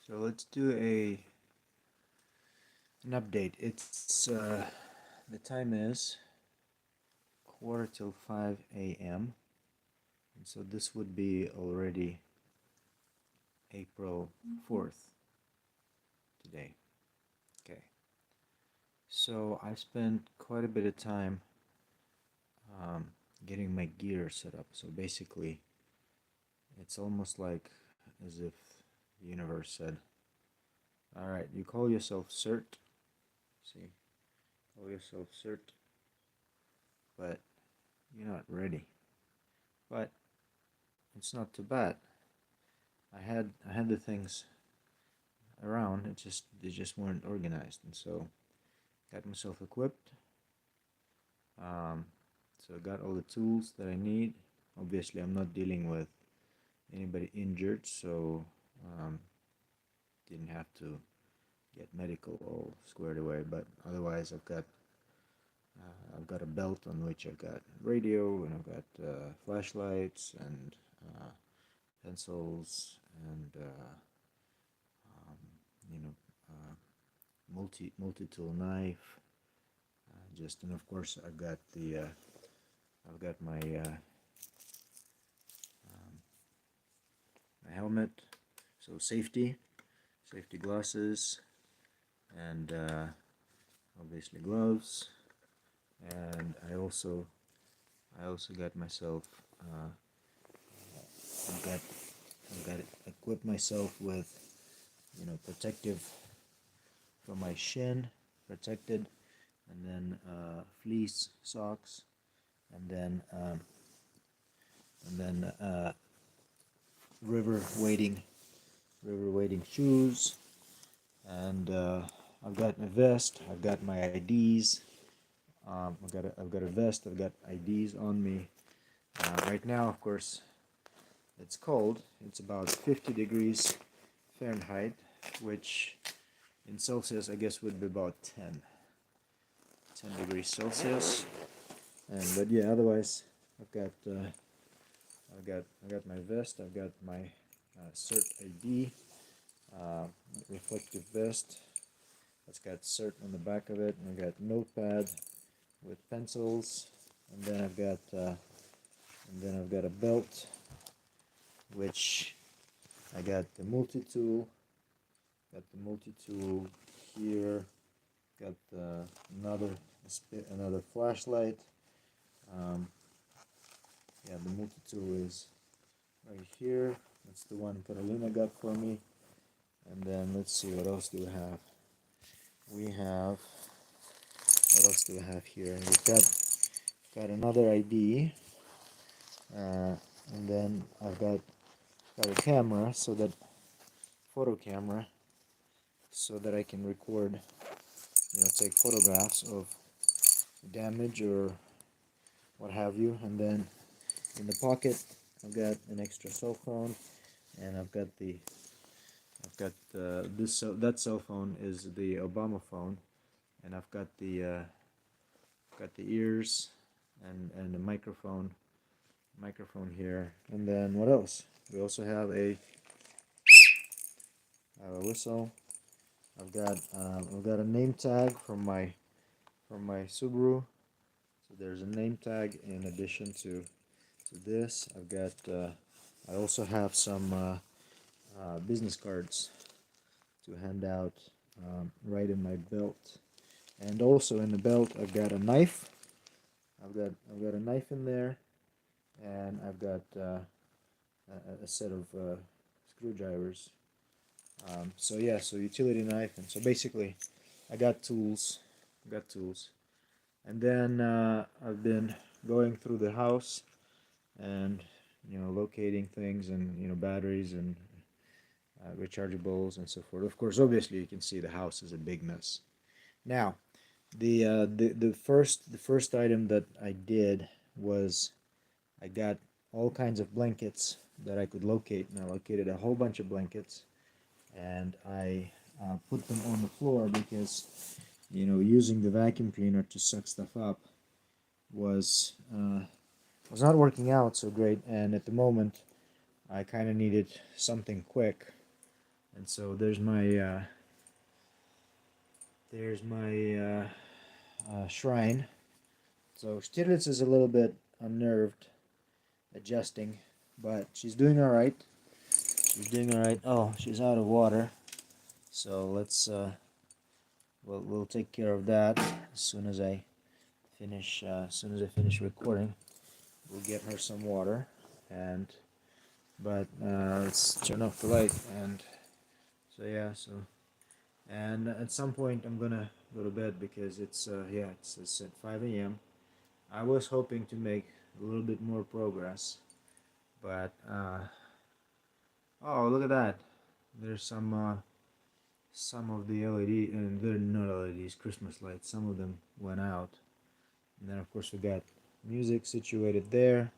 So let's do an update. It's the time is quarter till 5 a.m. and so this would be already April 4th today. Okay. So I spent quite a bit of time um, getting my gear set up. So basically, it's almost like as if the universe said, "All right, you call yourself Cert. See, call yourself Cert, but you're not ready. But it's not too bad. I had the things around. They just weren't organized, and so got myself equipped. Um, so I got all the tools that I need. Obviously, I'm not dealing with anybody injured, so um, didn't have to get medical all squared away. But otherwise, I've got a belt on which I've got radio and I've got flashlights and uh, pencils and um, you know multi tool knife. Just and of course I've got um, my helmet, so safety glasses, and obviously gloves. And I also got myself I've got I've got equipped myself with protective for my shin, protected, and then fleece socks, and then river wading shoes, and I've got my vest. I've got my IDs. I've got a vest. I've got IDs on me. Right now, of course, it's cold. It's about 50 degrees Fahrenheit, which in Celsius I guess would be about 10 degrees Celsius. And but yeah, otherwise I've got my vest. I've got my Cert ID uh, reflective vest. It's got Cert on the back of it, and I've got notepad with pencils, and then I've got a belt, which I got the multi-tool. Got the multi-tool here. Got another flashlight. Um, yeah, the multi-tool is right here. That's the one Carolina got for me. And then let's see, what else do we have? What else do we have here? We've got another ID, and then I've got a camera, photo camera, so that I can record, take photographs of damage or what have you. And then in the pocket, I've got an extra cell phone, and that cell phone is the Obama phone, and I've got the ears and the microphone here. And then what else? We also have a whistle. I've got a name tag from my Subaru. So there's a name tag in addition to this. I also have some business cards to hand out right in my belt. And also in the belt, I've got a knife. I've got a knife in there, and I've got a set of screwdrivers. So yeah, so utility knife, and so basically, I got tools. And then I've been going through the house and locating things and batteries and rechargeables and so forth. Of course, obviously, you can see the house is a big mess. Now, the first item that I did was I got all kinds of blankets that I could locate, and I located a whole bunch of blankets, and I put them on the floor because using the vacuum cleaner to suck stuff up was was not working out so great, and at the moment I kind of needed something quick, and And so there's my shrine. So Stirlitz is a little bit unnerved, adjusting, but she's doing all right. She's doing all right. Oh, she's out of water. So let's we'll take care of that as soon as I finish recording. We'll get her some water, and but let's turn off the light. And so yeah, and at some point I'm gonna go to bed because it's at 5 a.m. I was hoping to make a little bit more progress, but oh, look at that! There's some of the LED, and they're not LEDs, Christmas lights. Some of them went out, and then of course we got music situated there,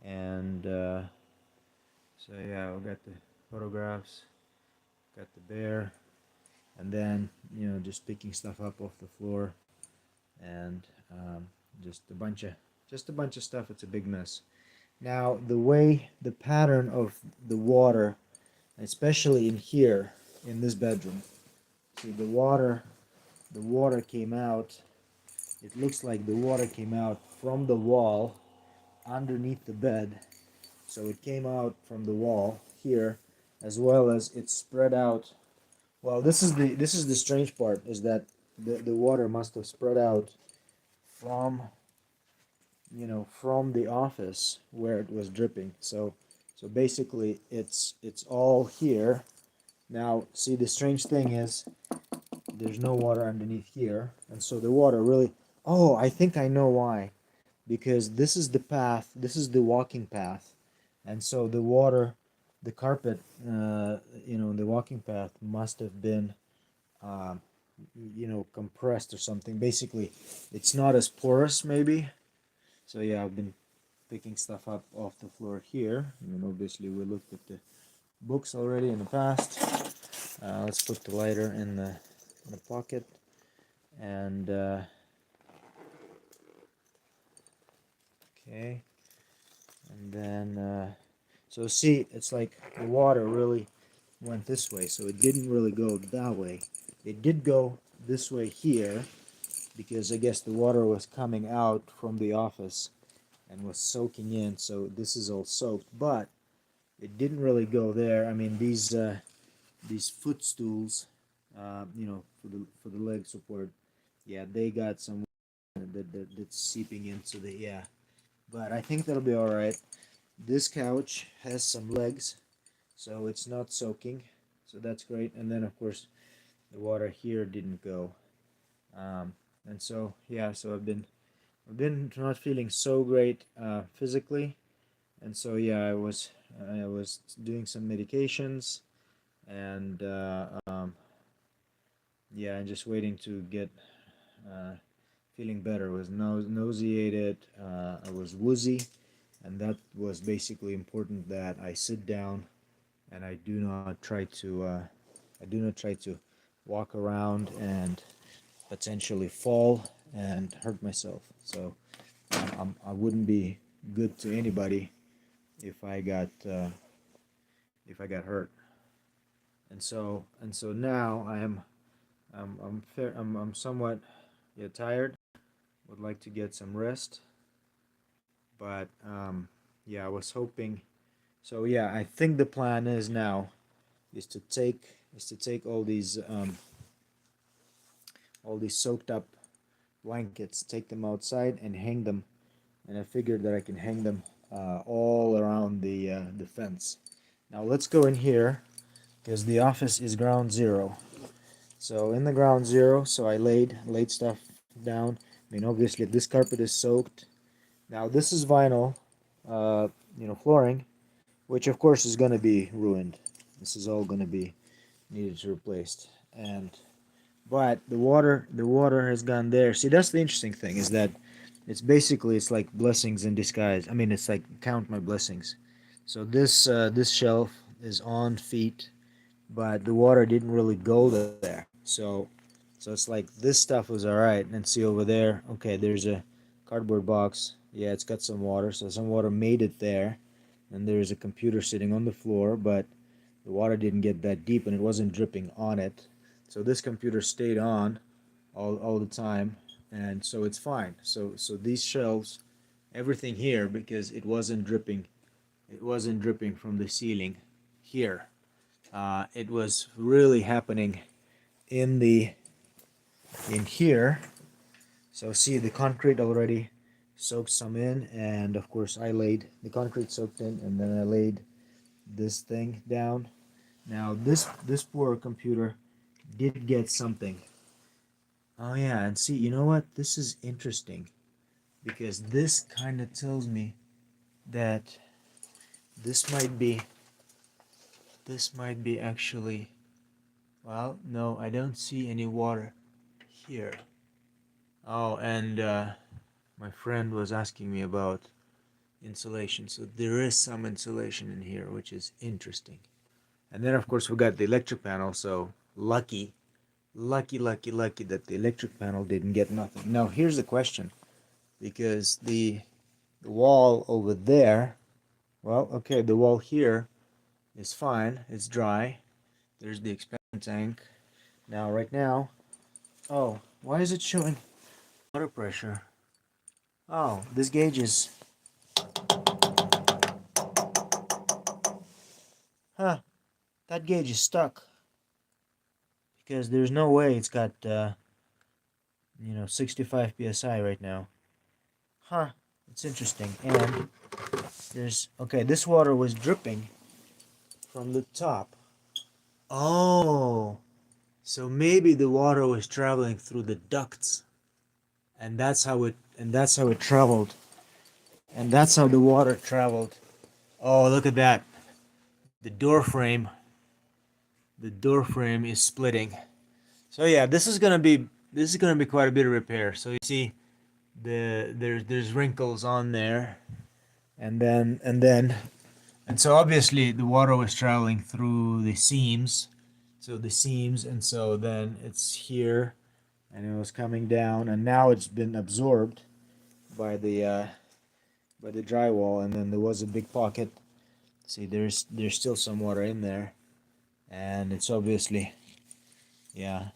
and so yeah, we got the photographs, got the bear, and then just picking stuff up off the floor, and just a bunch of stuff. It's a big mess. Now the pattern of the water, especially in here in this bedroom, see the water came out. It looks like the water came out from the wall underneath the bed. So it came out from the wall here, as well as it spread out. Well, this is the strange part, is that the water must have spread out from from the office where it was dripping. So basically it's all here. Now see, the strange thing is there's no water underneath here, and so the water really, oh, I think I know why. Because this is the path, this is the walking path, and so the water, the carpet, the walking path must have been uh, compressed or something. Basically it's not as porous maybe. So yeah, I've been picking stuff up off the floor here. I mean, obviously we looked at the books already in the past. Let's put the lighter in the pocket, and okay, and then so see, it's like the water really went this way, so it didn't really go that way. It did go this way here, because I guess the water was coming out from the office and was soaking in, so this is all soaked, but it didn't really go there. I mean, these footstools, for the leg support, yeah, they got some that's seeping into the, yeah, but I think that'll be all right. This couch has some legs, so it's not soaking, so that's great. And then of course the water here didn't go, and so yeah, so I've been not feeling so great physically, and so yeah, I was doing some medications, and yeah, and just waiting to get uh, feeling better. I was nauseated, I was woozy, and that was basically important that I sit down and I do not try to walk around and potentially fall and hurt myself. So I wouldn't be good to anybody if I got hurt. And so now I'm somewhat, yeah, tired. Would like to get some rest, but yeah, I was hoping. So yeah, I think the plan is now is to take all these soaked up blankets, take them outside and hang them. And I figured that I can hang them all around the fence. Now let's go in here, because the office is ground zero. So in the ground zero, so I laid stuff down. I mean, obviously this carpet is soaked. Now this is vinyl, flooring, which of course is going to be ruined. This is all going to be needed to replaced. And but the water has gone there. See, that's the interesting thing, is that it's like blessings in disguise. I mean, it's like count my blessings. So this shelf is on feet, but the water didn't really go there. So it's like this stuff was all right. And see over there, okay, there's a cardboard box. Yeah, it's got some water, so some water made it there. And there's a computer sitting on the floor, but the water didn't get that deep and it wasn't dripping on it. So this computer stayed on all the time, and so it's fine. So these shelves, everything here, because it wasn't dripping from the ceiling here. It was really happening in the in here. So see, the concrete already soaked some in, and of course I laid the concrete soaked in, and then I laid this thing down. Now this poor computer did get something. Oh yeah, and see, you know what? This is interesting because this kind of tells me that this might be actually, well, no, I don't see any water here. Oh, and my friend was asking me about insulation. So there is some insulation in here, which is interesting. And then of course we got the electric panel, so lucky that the electric panel didn't get nothing. Now here's the question, because the wall over there, well, okay, the wall here is fine, it's dry. There's the expansion tank. Now right now, oh, why is it showing water pressure? Oh, this gauge is, huh, that gauge is stuck, because there's no way it's got 65 psi right now. Huh, it's interesting. And there's, okay, this water was dripping from the top. Oh, so maybe the water was traveling through the ducts, and that's how it traveled, and that's how the water traveled. Oh, look at that. The door frame, is splitting. So yeah, this is gonna be quite a bit of repair. So you see, there's wrinkles on there, and so obviously the water was traveling through the seams. So the seams, and so then it's here, and it was coming down, and now it's been absorbed by the drywall, and then there was a big pocket. See, there's still some water in there, and it's obviously, yeah.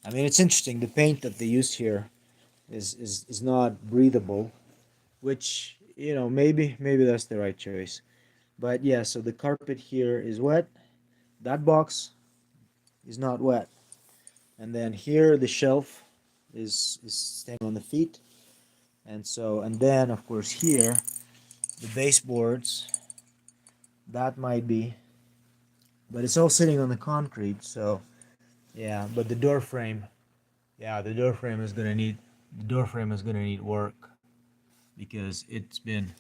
I mean, it's interesting. The paint that they used here is not breathable, which, maybe that's the right choice. But yeah, so the carpet here is wet. That box is not wet. And then here the shelf is staying on the feet. And then of course here the baseboards, that might be, but it's all sitting on the concrete, so yeah. But the door frame, yeah, the door frame is gonna need work, because it's been,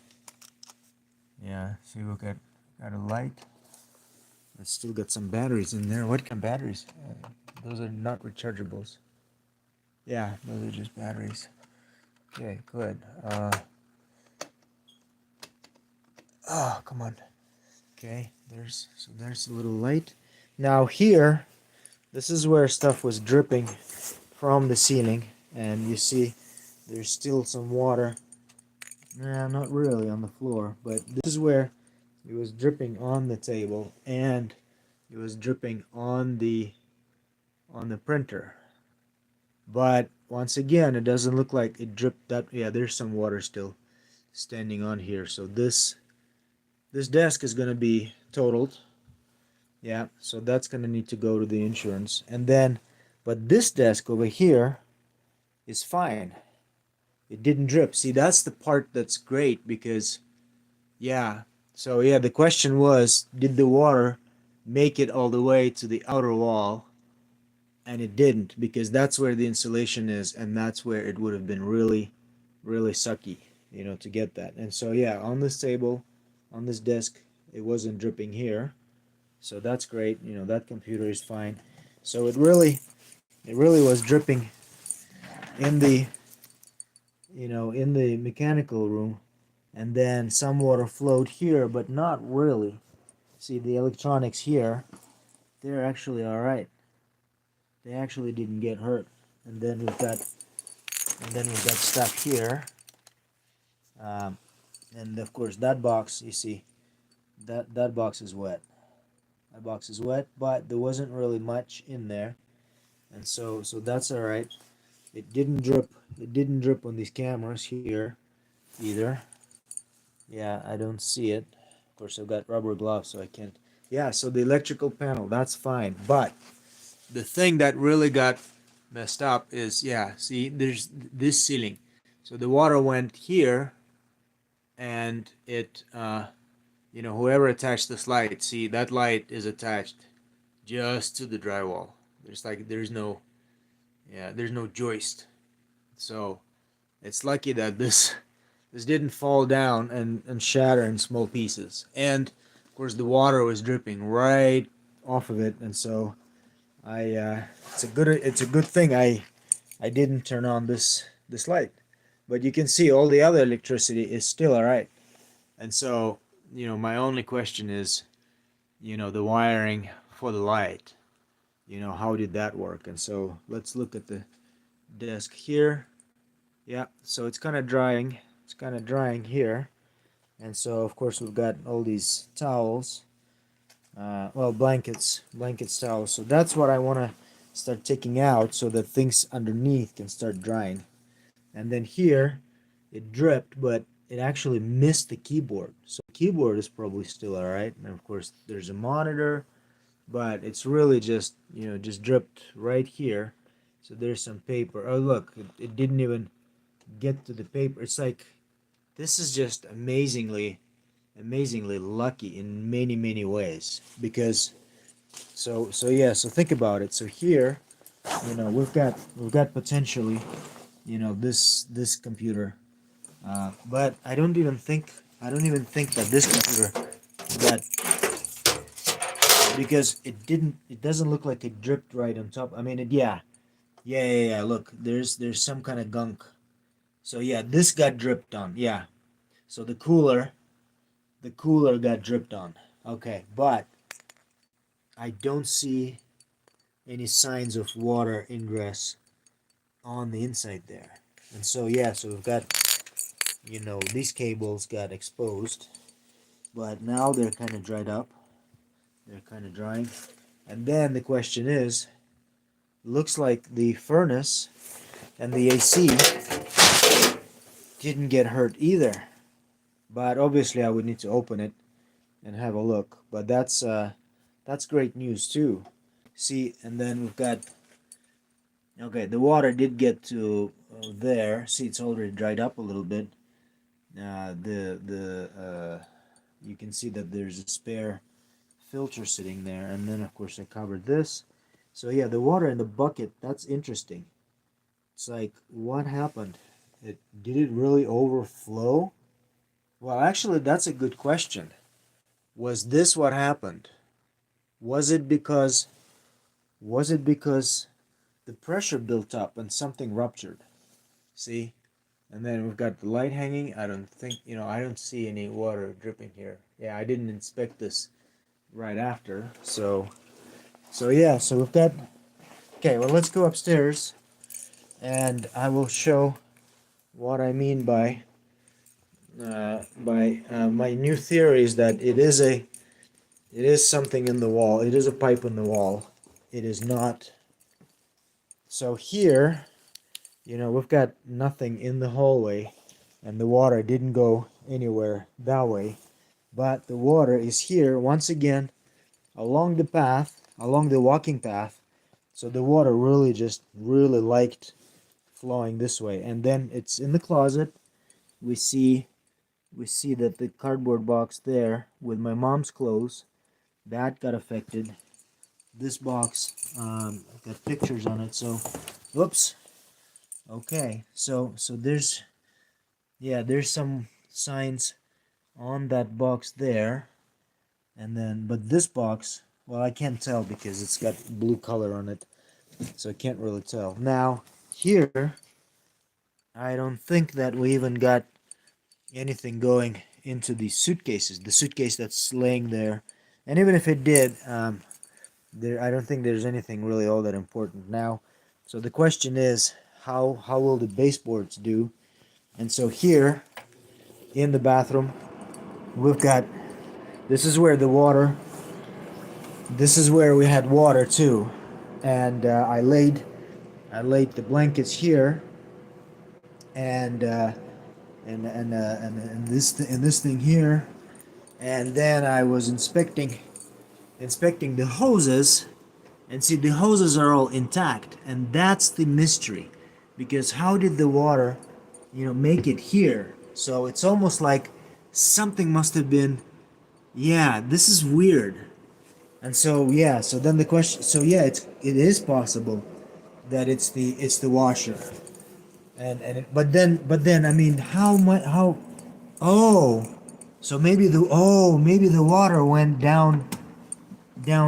yeah. See, look at a light. It's still got some batteries in there. What kind of batteries? Those are not rechargeables. Yeah, those are just batteries. Okay, good. Oh, come on. Okay, there's a little light. Now here, this is where stuff was dripping from the ceiling, and you see there's still some water. Nah, not really on the floor, but this is where it was dripping on the table, and it was dripping on the printer. But once again, it doesn't look like it dripped that. Yeah, there's some water still standing on here. So this desk is gonna be totaled. Yeah, so that's gonna need to go to the insurance. And then, but this desk over here is fine. It didn't drip. See, that's the part that's great, because, yeah. So yeah, the question was, did the water make it all the way to the outer wall? And it didn't, because that's where the insulation is, and that's where it would have been really, really sucky, to get that. And so yeah, on this table, on this desk, it wasn't dripping here, so that's great. That computer is fine. So it really was dripping in the in the mechanical room, and then some water flowed here, but not really. See, the electronics here, they're actually all right. They actually didn't get hurt. And then we've got stuff here, and of course that box, you see, that box is wet. My box is wet, but there wasn't really much in there, and so that's all right. It didn't drip. It didn't drip on these cameras here either. Yeah, I don't see it. Of course, I've got rubber gloves, so I can't. Yeah, so the electrical panel, that's fine. But the thing that really got messed up is, yeah, see, there's this ceiling. So the water went here, and it, whoever attached this light, see, that light is attached just to the drywall. There's no joist. So it's lucky that this didn't fall down and shatter in small pieces. And of course, the water was dripping right off of it, and so it's a good thing I didn't turn on this light. But you can see all the other electricity is still all right. And so, my only question is, the wiring for the light. How did that work? And so let's look at the desk here. Yeah, so it's kind of drying. It's kind of drying here. And so, of course, we've got all these towels. Well, blankets, towels. So that's what I want to start taking out so that things underneath can start drying. And then here, it dripped, but it actually missed the keyboard. So the keyboard is probably still all right. And of course, there's a monitor, but it's really just dripped right here. So there's some paper. Oh, look, it didn't even get to the paper. It's like this is just amazingly lucky in many ways because so think about it. So here, we've got potentially, this computer, but I don't even think that this computer got, because it doesn't look like it dripped right on top. I mean, yeah. Look, there's some kind of gunk. So yeah, this got dripped on. Yeah. So the cooler got dripped on. Okay, but I don't see any signs of water ingress on the inside there. And so yeah, so we've got, these cables got exposed, but now they're kind of dried up. They're kind of drying. And then the question is, looks like the furnace and the AC didn't get hurt either. But obviously I would need to open it and have a look. But that's great news too. See, and then we've got, okay, the water did get to there. See, it's already dried up a little bit. You can see that there's a spare filter sitting there, and then of course I covered this. So yeah, the water in the bucket, that's interesting. It's like, what happened? Did it really overflow? Well, actually, that's a good question. Was this what happened? Was it because was it because the pressure built up and something ruptured? See? And then we've got the light hanging. I don't see any water dripping here. Yeah, I didn't inspect this right after. So yeah, so we've got, okay, well, let's go upstairs and I will show what I mean by my new theory is that it is something in the wall. It is a pipe in the wall. It is not. So here, we've got nothing in the hallway, and the water didn't go anywhere that way. But the water is here once again along the path, along the walking path. So the water really liked flowing this way. And then it's in the closet. We see that the cardboard box there with my mom's clothes, that got affected. This box got pictures on it. So, whoops. Okay, so there's some signs on that box there, and then but this box, well, I can't tell because it's got blue color on it, so I can't really tell. Now here, I don't think that we even got anything going into these suitcases. The suitcase that's laying there, and even if it did, I don't think there's anything really all that important now. So the question is, how will the baseboards do? And so here in the bathroom, we've got, this is where the water this is where we had water too, and I laid the blankets here, and this thing here, and then I was inspecting the hoses, and see, the hoses are all intact, and that's the mystery, because how did the water, make it here? So it's almost like something must have been. Yeah, this is weird. And so yeah, so then the question, so yeah, it is possible that it's the washer, but then I mean, how much, how, oh, so maybe the water went down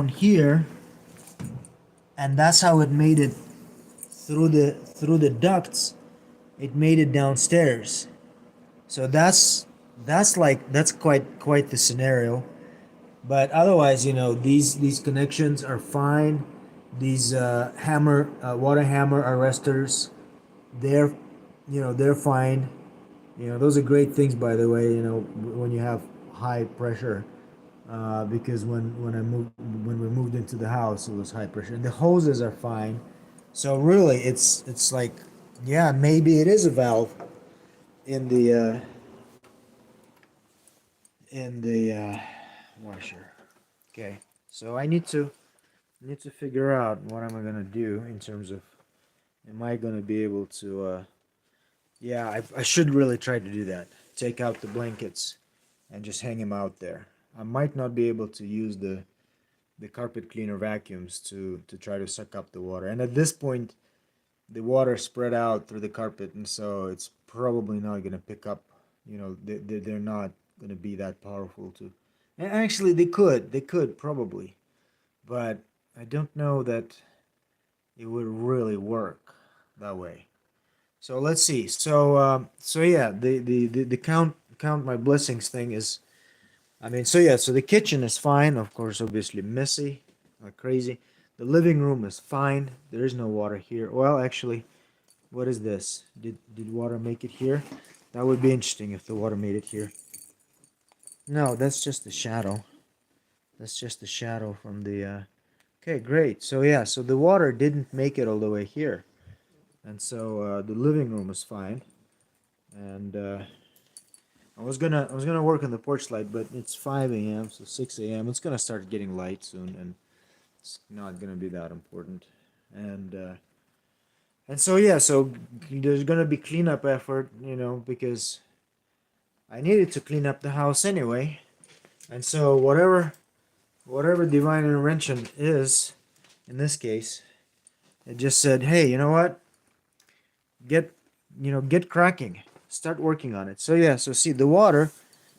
here, and that's how it made it through the ducts. It made it downstairs. So that's quite the scenario. But otherwise, these connections are fine. These water hammer arresters, they're they're fine. Those are great things, by the way. When you have high pressure, because when we moved into the house, it was high pressure, and the hoses are fine. So really, it's like, yeah, maybe it is a valve in the washer. Okay, so I need to figure out what am I gonna do in terms of, am I gonna be able to yeah, I should really try to do that. Take out the blankets and just hang them out there. I might not be able to use the carpet cleaner vacuums to try to suck up the water. And at this point, the water spread out through the carpet, and so it's probably not going to pick up. They're not going to be that powerful to. And actually, they could probably, but I don't know that it would really work that way. So let's see. So yeah, the count my blessings thing is. I mean, so yeah, so the kitchen is fine. Of course, obviously messy, like crazy. The living room is fine. There is no water here. Well, actually, what is this? Did water make it here? That would be interesting if the water made it here. No, that's just the shadow. That's just the shadow from the. Okay, great. So yeah, so the water didn't make it all the way here, and so the living room is fine. And I was gonna work on the porch light, but it's 5 a.m. so 6 a.m. It's gonna start getting light soon, and it's not gonna be that important. And so yeah, so there's gonna be cleanup effort, because I needed to clean up the house anyway. And so whatever divine intervention is, in this case, it just said, hey, you know what? Get get cracking. Start working on it. So yeah, so see, the water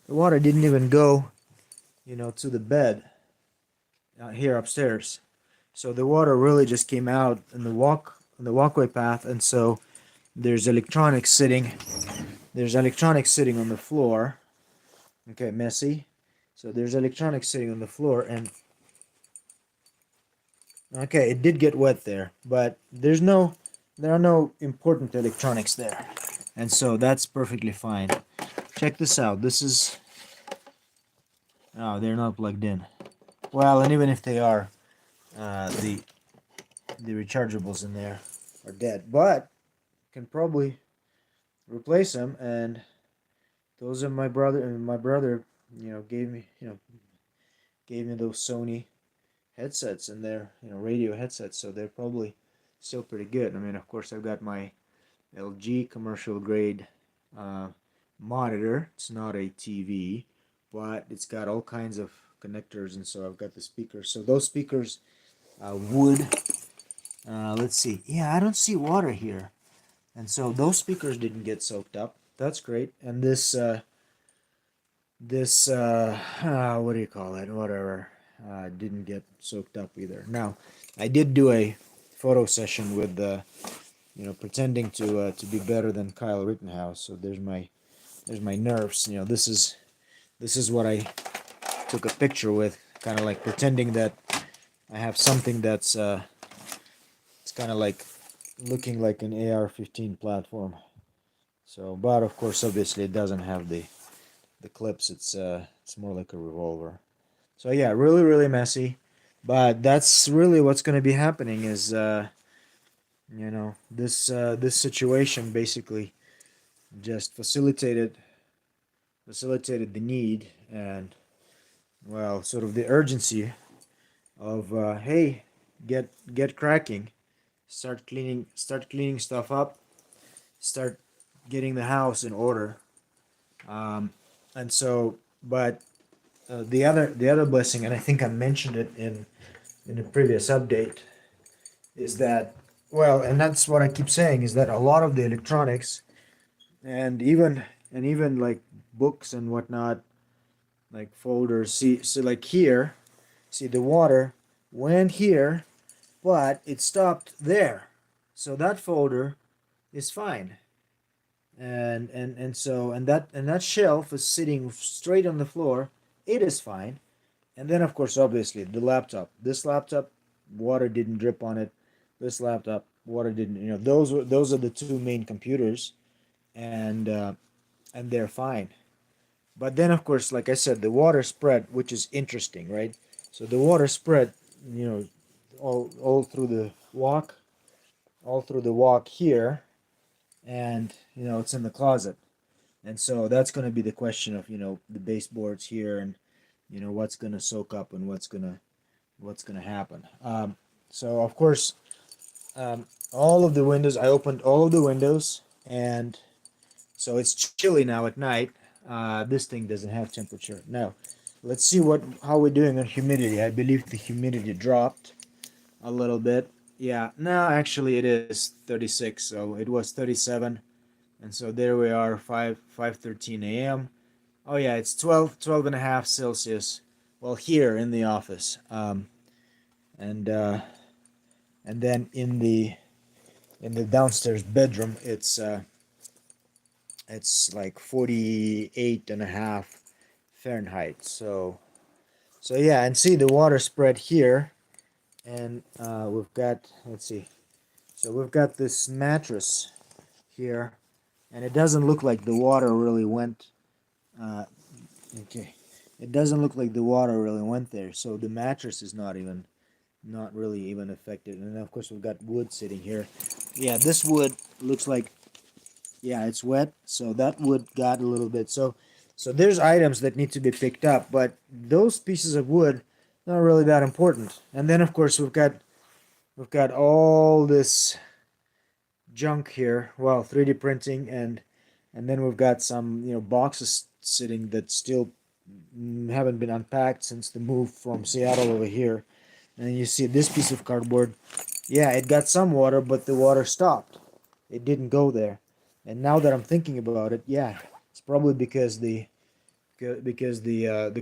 didn't even go, to the bed here upstairs. So the water really just came out in the walkway path, and so there's electronics sitting. There's electronics sitting on the floor. Okay, messy. So there's electronics sitting on the floor, and okay, it did get wet there, but there are no important electronics there, and so that's perfectly fine. Check this out. This is, oh, they're not plugged in. Well, and even if they are, the rechargeables in there are dead, but can probably replace them. And those are my brother, gave me those Sony headsets, and they're, radio headsets, so they're probably still pretty good. I mean, of course, I've got my LG commercial grade uh, monitor. It's not a TV, but it's got all kinds of connectors, and so I've got the speakers. So those speakers would, let's see, yeah, I don't see water here, and so those speakers didn't get soaked up. That's great. And this what do you call it, whatever, didn't get soaked up either. Now, I did do a photo session with pretending to be better than Kyle Rittenhouse. So there's my nerves. This is what I took a picture with, kind of like pretending that I have something that's it's kind of like looking like an AR-15 platform. So, but of course, obviously, it doesn't have the clips. It's more like a revolver. So yeah, really really messy. But that's really what's going to be happening is this situation basically just facilitated the need and, well, sort of the urgency of, hey, get cracking, start cleaning stuff up, start getting the house in order. um, and so but the other blessing, and I think I mentioned it in a previous update, is that, well, and that's what I keep saying, is that a lot of the electronics and even like books and whatnot, like folders, see, so like here, see, the water went here, but it stopped there, so that folder is fine. And that shelf is sitting straight on the floor, it is fine. And then, of course, obviously, the laptop, this laptop, water didn't drip on it. This laptop, water didn't, those are the two main computers. And they're fine. But then, of course, like I said, the water spread, which is interesting, right? So the water spread, you know all through the walk, here. And it's in the closet. And so that's going to be the question of, the baseboards here, and what's going to soak up and what's going to happen. So of course, all of the windows, I opened all of the windows, and so it's chilly now at night. This thing doesn't have temperature now. Let's see how we're doing on humidity. I believe the humidity dropped a little bit. Yeah, no, actually it is 36. So it was 37, and so there we are, 5:13 a.m. Oh yeah, it's 12 and a half Celsius. Well, here in the office, and then in the downstairs bedroom, it's like 48 and a half Fahrenheit. So yeah, and see the water spread here, and we've got, let's see, so we've got this mattress here, and it doesn't look like the water really went. Uh, okay, it doesn't look like the water really went there. So the mattress is not really even affected. And then of course we've got wood sitting here. Yeah, this wood looks like, yeah, it's wet, so that wood got a little bit. So there's items that need to be picked up, but those pieces of wood not really that important. And then of course we've got all this junk here. Well, 3D printing, and then we've got some boxes sitting that still haven't been unpacked since the move from Seattle over here. And you see this piece of cardboard. Yeah, it got some water, but the water stopped. It didn't go there. And now that I'm thinking about it, yeah, it's probably because the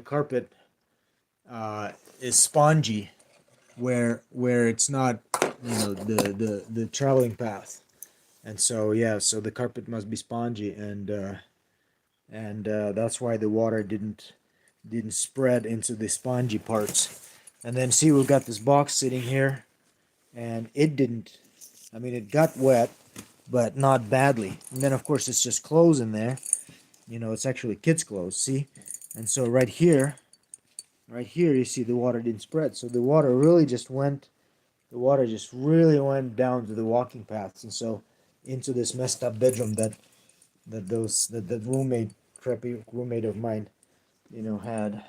carpet is spongy, where it's not, the traveling path. And so yeah, so the carpet must be spongy, and that's why the water didn't spread into the spongy parts. And then see, we've got this box sitting here, and it didn't. I mean, it got wet, but not badly. And then of course it's just clothes in there. It's actually kids' clothes. See, and so right here, you see the water didn't spread. So the water really just went. The water just really went down to the walking paths, and so into this messed up bedroom that roommate, crappy roommate of mine, had.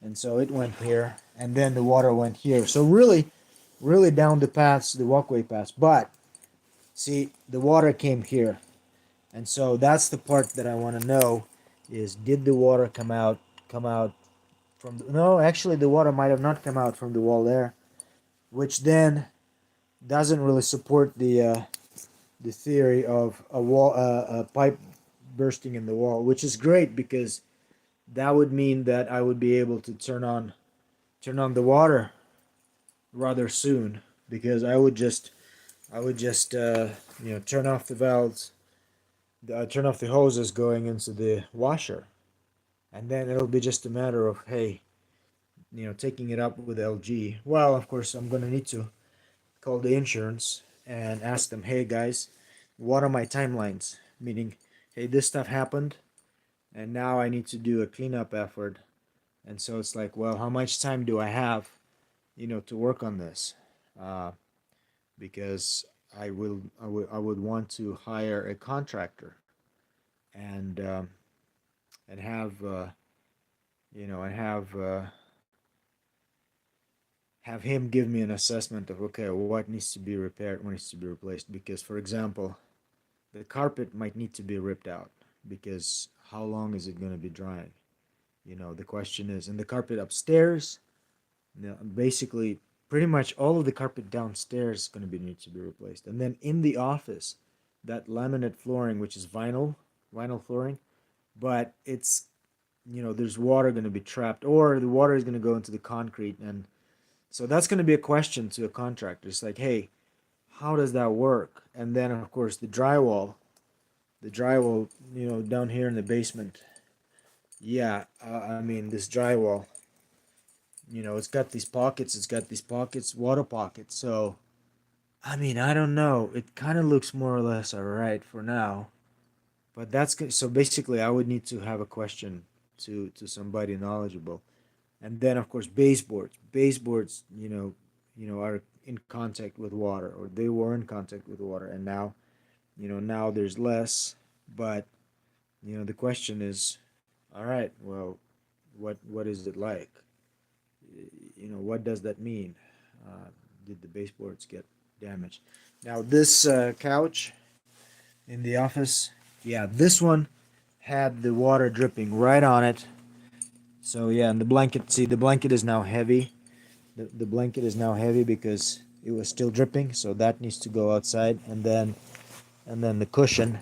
And so it went here, and then the water went here. So really, really down the paths, the walkway paths. But see, the water came here, and so that's the part that I want to know: is did the water come out from? No, actually, the water might have not come out from the wall there, which then doesn't really support the theory of a pipe bursting in the wall, which is great because that would mean that I would be able to turn on the water rather soon, because I would just turn off the valves, turn off the hoses going into the washer, and then it'll be just a matter of, hey, taking it up with LG. Well, of course I'm gonna need to call the insurance and ask them, hey guys, what are my timelines? Meaning, hey, this stuff happened, and now I need to do a cleanup effort. And so it's like, well, how much time do I have? to work on this, uh, because I would want to hire a contractor and and have and have him give me an assessment of, okay, what needs to be repaired, what needs to be replaced. Because, for example, the carpet might need to be ripped out, because how long is it going to be drying? The question is, and the carpet upstairs, basically, pretty much all of the carpet downstairs is going to be need to be replaced. And then in the office, that laminate flooring, which is vinyl flooring, but it's there's water going to be trapped, or the water is going to go into the concrete, and so that's going to be a question to a contractor. It's like, hey, how does that work? And then, of course, the drywall, down here in the basement. Yeah, I mean, this drywall, it's got these pockets, water pockets. So, I mean, I don't know. It kind of looks more or less all right for now. But so basically, I would need to have a question to somebody knowledgeable. And then, of course, baseboards, are in contact with water, or they were in contact with water, and now there's less. But the question is, all right, well, what is it like? What does that mean? uh, did the baseboards get damaged? Now this couch in the office, yeah, this one had the water dripping right on it. So yeah, and the blanket, see, the blanket is now heavy. The blanket is now heavy because it was still dripping, so that needs to go outside. And then the cushion,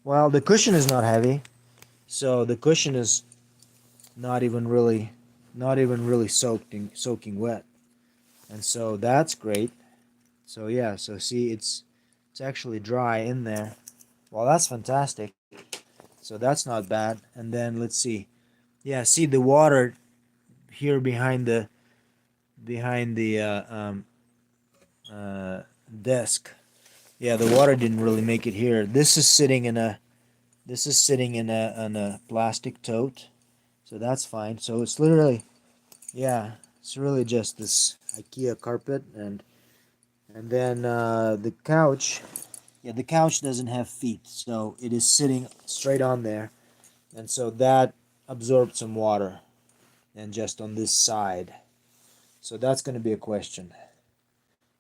well, the cushion is not heavy, so the cushion is not even really soaking wet, and so that's great. So yeah, so see, it's actually dry in there. Well, that's fantastic. So that's not bad. And then let's see. Yeah, see the water here behind the desk. Yeah, the water didn't really make it here. This is sitting in a plastic tote, so that's fine. So it's literally, yeah, it's really just this IKEA carpet. And then the couch. Yeah, the couch doesn't have feet, so it is sitting straight on there, and so that absorbed some water, and just on this side. So that's going to be a question.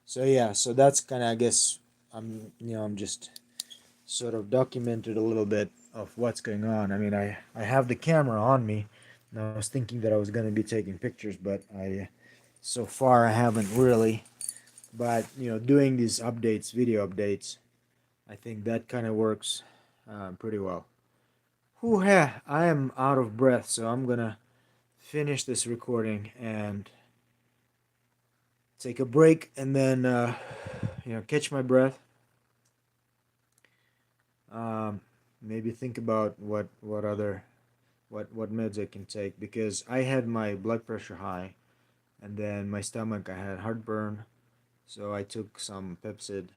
So yeah, so that's kind of, I guess, I'm just sort of documented a little bit of what's going on. I mean, I have the camera on me, and I was thinking that I was going to be taking pictures, but so far I haven't really. But doing these updates, video updates, I think that kind of works pretty well. Whew, yeah, I am out of breath, so I'm gonna finish this recording and take a break, and then catch my breath. Um, Maybe think about what meds I can take, because I had my blood pressure high, and then my stomach, I had heartburn, so I took some Pepsid,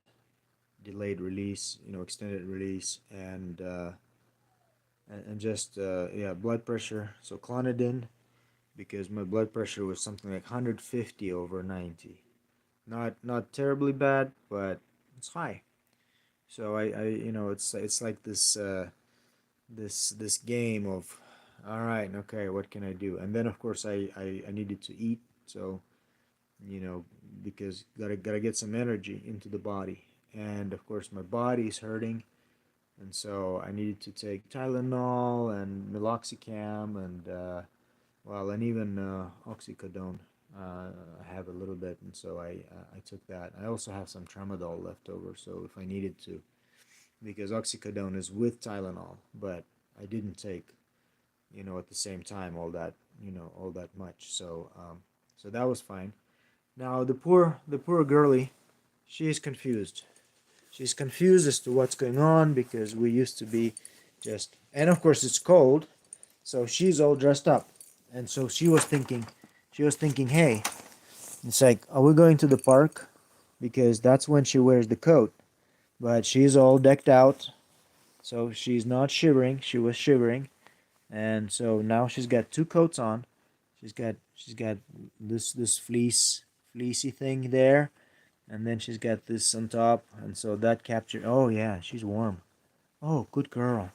delayed release, extended release, and just yeah, blood pressure. So Clonidine, because my blood pressure was something like 150 over 90. Not terribly bad, but it's high. So it's like this game of, all right, okay, what can I do? And then of course I needed to eat, so you know because gotta get some energy into the body. And of course my body is hurting, and so I needed to take Tylenol and meloxicam, and well, and even oxycodone. I have a little bit, and so I took that. I also have some tramadol left over, so if I needed to, because oxycodone is with Tylenol, but I didn't take, at the same time, all that much. So that was fine. Now the poor girlie, she is confused. She's confused as to what's going on, because we used to be just, and of course it's cold, so she's all dressed up, and so she was thinking, hey, it's like, are we going to the park? Because that's when she wears the coat, but she's all decked out, so she's not shivering. She was shivering, and so now she's got two coats on. She's got this fleecy thing there, and then she's got this on top, and so that capture. Oh yeah, she's warm. Oh, good girl.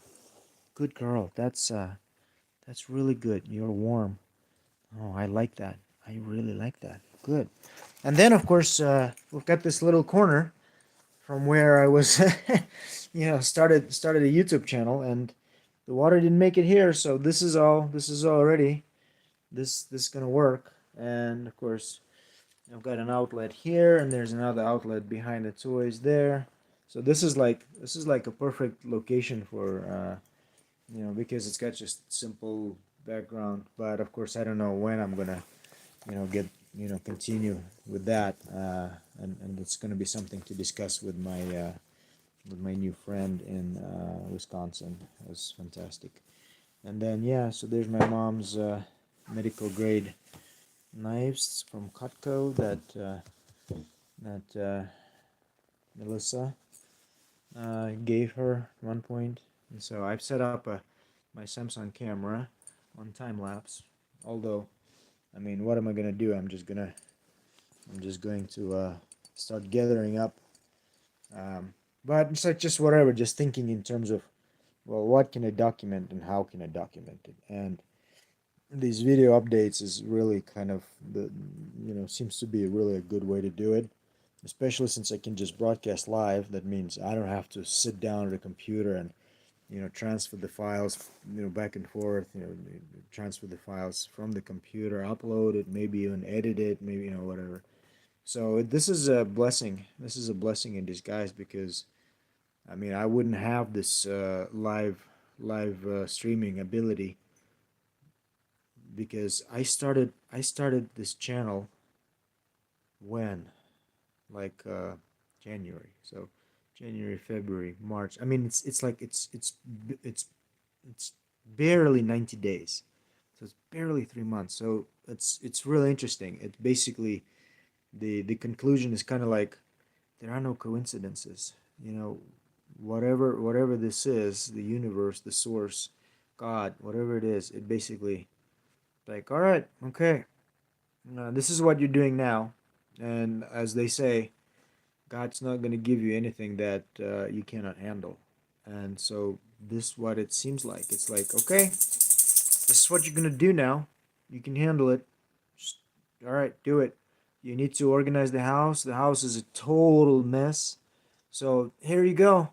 Good girl. That's really good. You're warm. Oh, I like that. I really like that. Good. And then, of course, we've got this little corner from where I was, started a YouTube channel, and the water didn't make it here. So this is all. This is already. This is gonna work. And of course, I've got an outlet here, and there's another outlet behind the toys there. So this is like a perfect location for because it's got just simple background. But of course, I don't know when I'm gonna get continue with that, and it's gonna be something to discuss with my new friend in Wisconsin. It was fantastic. And then yeah, so there's my mom's medical grade knives from Cutco that Melissa gave her at one point. And so I've set up my Samsung camera on time lapse. Although, I mean, what am I gonna do? I'm just going to start gathering up. But it's like just whatever, just thinking in terms of, well, what can I document and how can I document it? And these video updates is really kind of seems to be really a good way to do it, especially since I can just broadcast live. That means I don't have to sit down at a computer and transfer the files back and forth, transfer the files from the computer, upload it, maybe even edit it, maybe whatever. So this is a blessing. This is a blessing in disguise, because I mean I wouldn't have this live streaming ability, because I started this channel when, like, January. So January, February, March. I mean it's like it's barely 90 days. So it's barely 3 months. So it's really interesting. It's basically the conclusion is kind of like, there are no coincidences. Whatever this is, the universe, the source, God, whatever it is, it basically, like, all right, okay, this is what you're doing now. And as they say, God's not going to give you anything that you cannot handle. And so this is what it seems like. It's like, okay, this is what you're going to do now. You can handle it. Just, all right, do it. You need to organize the house. The house is a total mess. So here you go.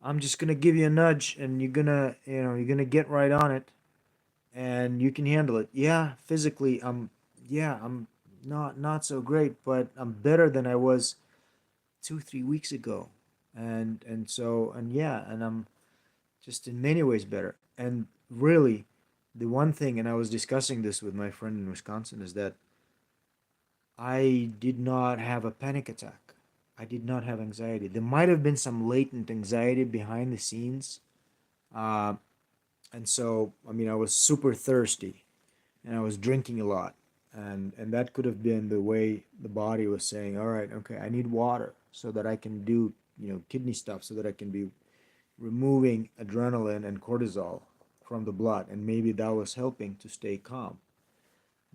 I'm just going to give you a nudge, and you're going to get right on it, and you can handle it. Yeah, physically, I'm not so great, but I'm better than I was 2 3 weeks ago. And yeah, and I'm just in many ways better. And really, the one thing, and I was discussing this with my friend in Wisconsin, is that I did not have a panic attack. I did not have anxiety. There might have been some latent anxiety behind the scenes. uh, and so, I mean, I was super thirsty, and I was drinking a lot, and that could have been the way the body was saying, all right, okay, I need water so that I can do kidney stuff, so that I can be removing adrenaline and cortisol from the blood, and maybe that was helping to stay calm.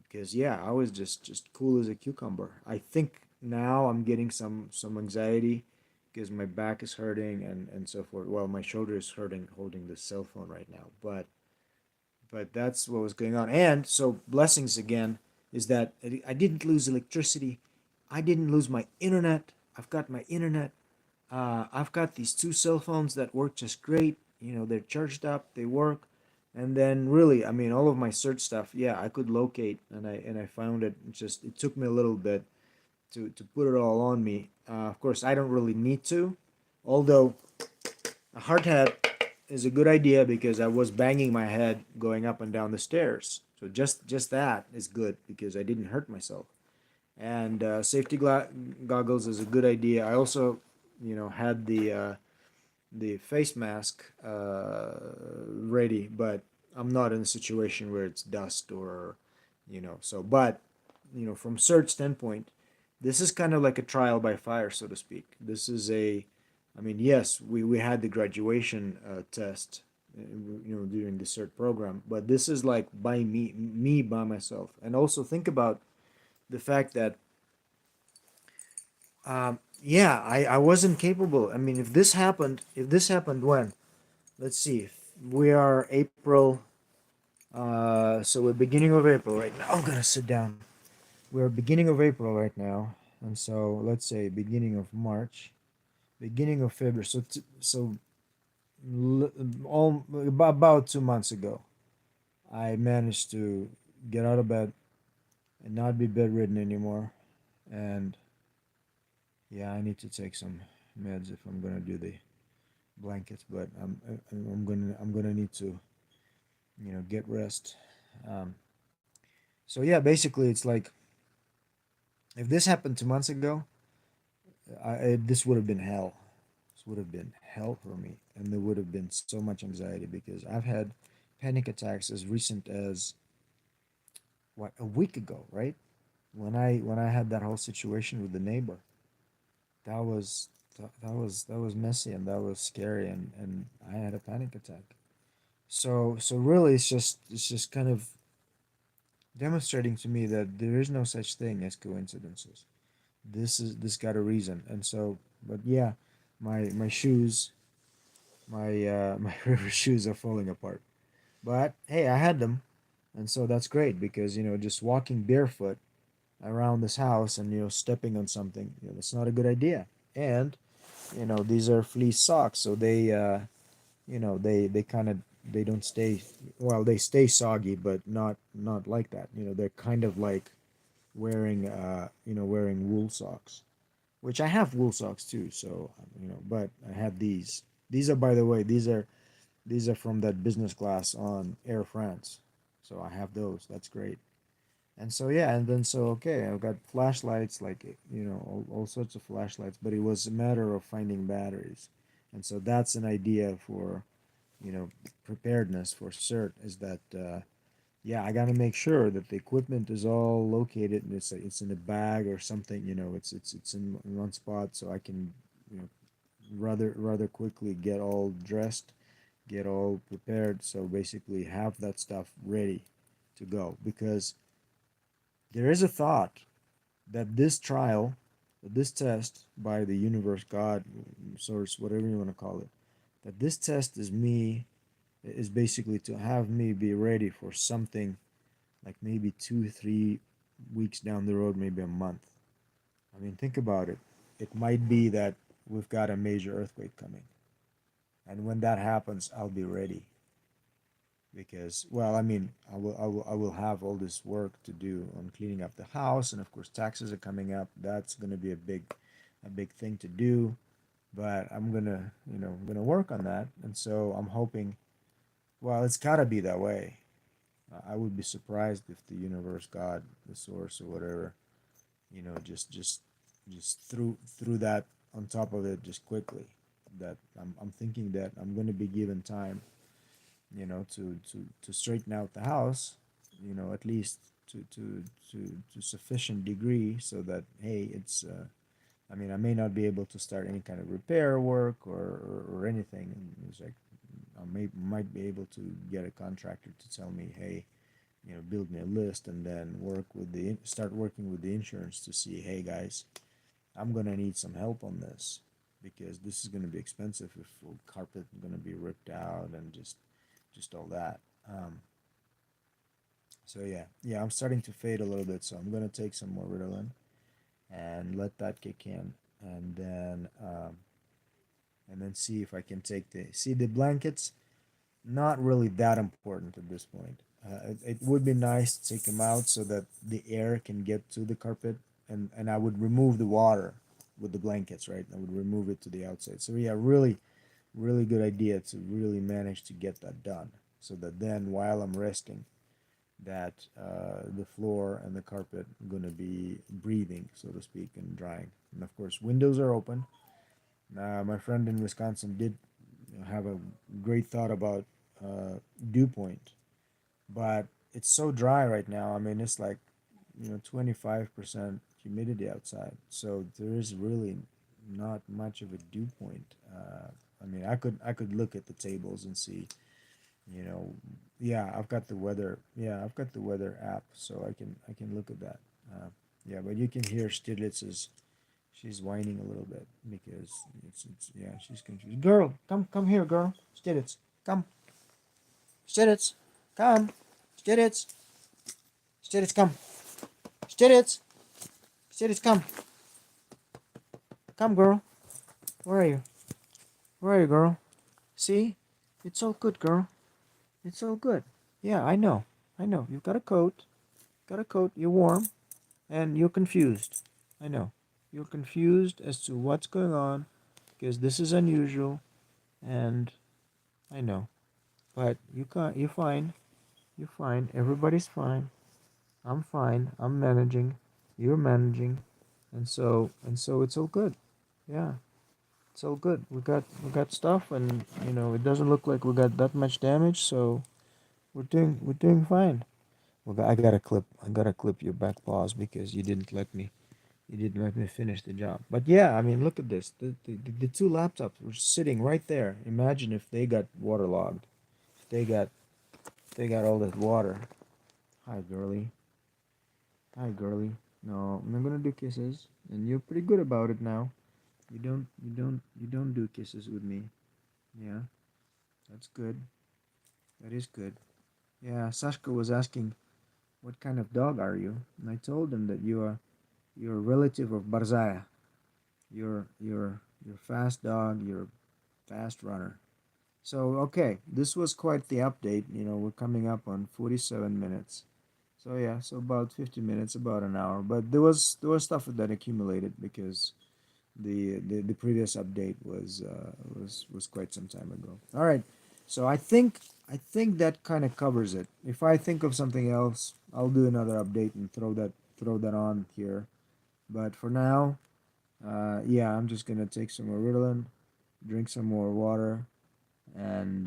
Because yeah, I was just cool as a cucumber. I think now I'm getting some anxiety, because my back is hurting, and so forth. Well, my shoulder is hurting holding the cell phone right now, but that's what was going on. And so, blessings again is that I didn't lose electricity. I didn't lose my internet. I've got my internet. I've got these two cell phones that work just great. They're charged up, they work. And then really, I mean, all of my search stuff, yeah, I could locate, and I found it. It took me a little bit to put it all on me. Of course, I don't really need to, although a hard hat is a good idea, because I was banging my head going up and down the stairs. So just that is good, because I didn't hurt myself. And safety goggles is a good idea. I also, had the face mask ready, but I'm not in a situation where it's dust or, so. But from search standpoint, this is kind of like a trial by fire, so to speak. This is a, I mean, yes, we had the graduation test during the cert program. But this is like by me by myself. And also think about the fact that yeah, I wasn't capable. I mean, if this happened when, let's see, we are April, so we're beginning of April right now. I'm gonna sit down. We're beginning of April right now, and so let's say beginning of March, beginning of February. So all about 2 months ago, I managed to get out of bed and not be bedridden anymore. And yeah, I need to take some meds if I'm gonna do the blankets, but I'm gonna need to get rest. Um, so yeah, basically it's like if this happened 2 months ago, this would have been hell. This would have been hell for me, and there would have been so much anxiety because I've had panic attacks as recent as what, a week ago, right? When I had that whole situation with the neighbor, that was that was messy and that was scary, and I had a panic attack. So really, it's just kind of demonstrating to me that there is no such thing as coincidences. This got a reason, and so, but yeah, my shoes, my river shoes are falling apart. But hey, I had them, and so that's great because just walking barefoot around this house and stepping on something, that's not a good idea. And these are fleece socks, so they kind of, they don't stay, well, they stay soggy, but not like that. They're kind of like wearing wool socks, which I have wool socks too. So but I have these are, by the way, these are from that business class on Air France, so I have those. That's great. And so yeah, and then so okay, I've got flashlights, like all sorts of flashlights, but it was a matter of finding batteries. And so that's an idea for preparedness for cert, is that yeah, I got to make sure that the equipment is all located and it's in a bag or something. It's in one spot, so I can you know rather quickly get all dressed, get all prepared. So basically, have that stuff ready to go, because there is a thought that this trial, this test by the universe, God, source, whatever you want to call it, that this test is basically to have me be ready for something like maybe 2 3 weeks down the road, maybe a month. I mean, think about it. It might be that we've got a major earthquake coming, and when that happens, I'll be ready. Because, well, I mean, I will have all this work to do on cleaning up the house, and of course taxes are coming up. That's going to be a big thing to do, but I'm gonna work on that. And so I'm hoping, well, it's got to be that way. I would be surprised if the universe, God, the source, or whatever, just threw that on top of it just quickly. That I'm thinking that I'm going to be given time, to straighten out the house, at least to sufficient degree, so that hey, it's I mean, I may not be able to start any kind of repair work or anything. And it's like might be able to get a contractor to tell me, hey, build me a list, and then start working with the insurance to see, hey guys, I'm gonna need some help on this, because this is gonna be expensive if carpet gonna be ripped out and just all that. So yeah, I'm starting to fade a little bit, so I'm gonna take some more Ritalin and let that kick in, and then see if I can take the blankets. Not really that important at this point. It would be nice to take them out so that the air can get to the carpet, and I would remove the water with the blankets, right? I would remove it to the outside. So yeah, really, really good idea to really manage to get that done, so that then while I'm resting, that the floor and the carpet are going to be breathing, so to speak, and drying. And of course, windows are open. My friend in Wisconsin did have a great thought about dew point, but it's so dry right now. I mean, it's like 25% humidity outside, so there is really not much of a dew point. I mean, I could look at the tables and see. You know, yeah, I've got the weather. Yeah, I've got the weather app, so I can look at that. Uh, yeah, but you can hear Stiglitz's. She's whining a little bit because it's yeah, she's confused. Girl, come here, girl. Stiditz, come. Stiditz, come. Stiditz, Stiditz, come. Stiditz, Stiditz, come. Come, girl. Where are you? Where are you, girl? See, it's all good, girl. It's all good. Yeah, I know. I know. You've got a coat. Got a coat. You're warm, and you're confused. I know. You're confused as to what's going on because this is unusual, and I know. But you can't. You're fine. You're fine. Everybody's fine. I'm fine. I'm managing. You're managing, and so it's all good. Yeah, it's all good. We got stuff, and it doesn't look like we got that much damage. So we're doing fine. Well, I gotta clip your back paws because you didn't let me finish the job. But yeah, I mean, look at this. The two laptops were sitting right there. Imagine if they got waterlogged. If they got all that water. Hi, girly. Hi, girly. No, I'm not gonna do kisses, and you're pretty good about it now. You don't do kisses with me. Yeah, that's good. That is good. Yeah, Sashka was asking, "What kind of dog are you?" And I told him that you're a relative of Barzaya. You're a fast dog. You're a fast runner. So okay, this was quite the update. We're coming up on 47 minutes. So yeah, so about 50 minutes, about an hour. But there was stuff that accumulated because the previous update was quite some time ago. All right, so I think that kind of covers it. If I think of something else, I'll do another update and throw that on here. But for now, yeah, I'm just gonna take some more Ritalin, drink some more water, and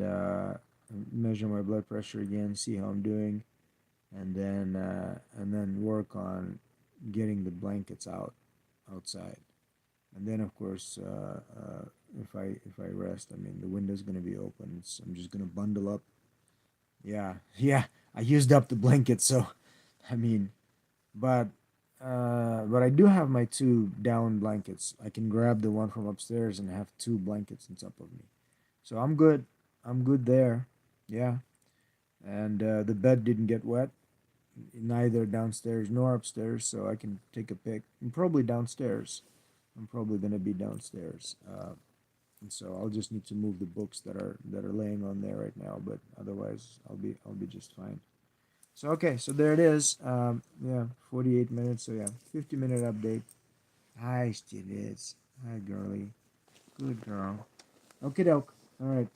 measure my blood pressure again, see how I'm doing, and then work on getting the blankets outside. And then of course, if I rest, I mean the window's gonna be open. I'm just gonna bundle up. Yeah, yeah. I used up the blanket, so I mean, but but I do have my two down blankets. I can grab the one from upstairs and have two blankets on top of me. So I'm good. I'm good there. Yeah, and the bed didn't get wet, neither downstairs nor upstairs, so I can take a pic. I'm probably downstairs. I'm probably gonna be downstairs. And so I'll just need to move the books that are laying on there right now, but otherwise I'll be just fine. So okay, so there it is. Yeah, 48 minutes. So yeah, 50-minute update. Hi, Stiglitz. Hi, girly. Good girl. Okay, doke. All right.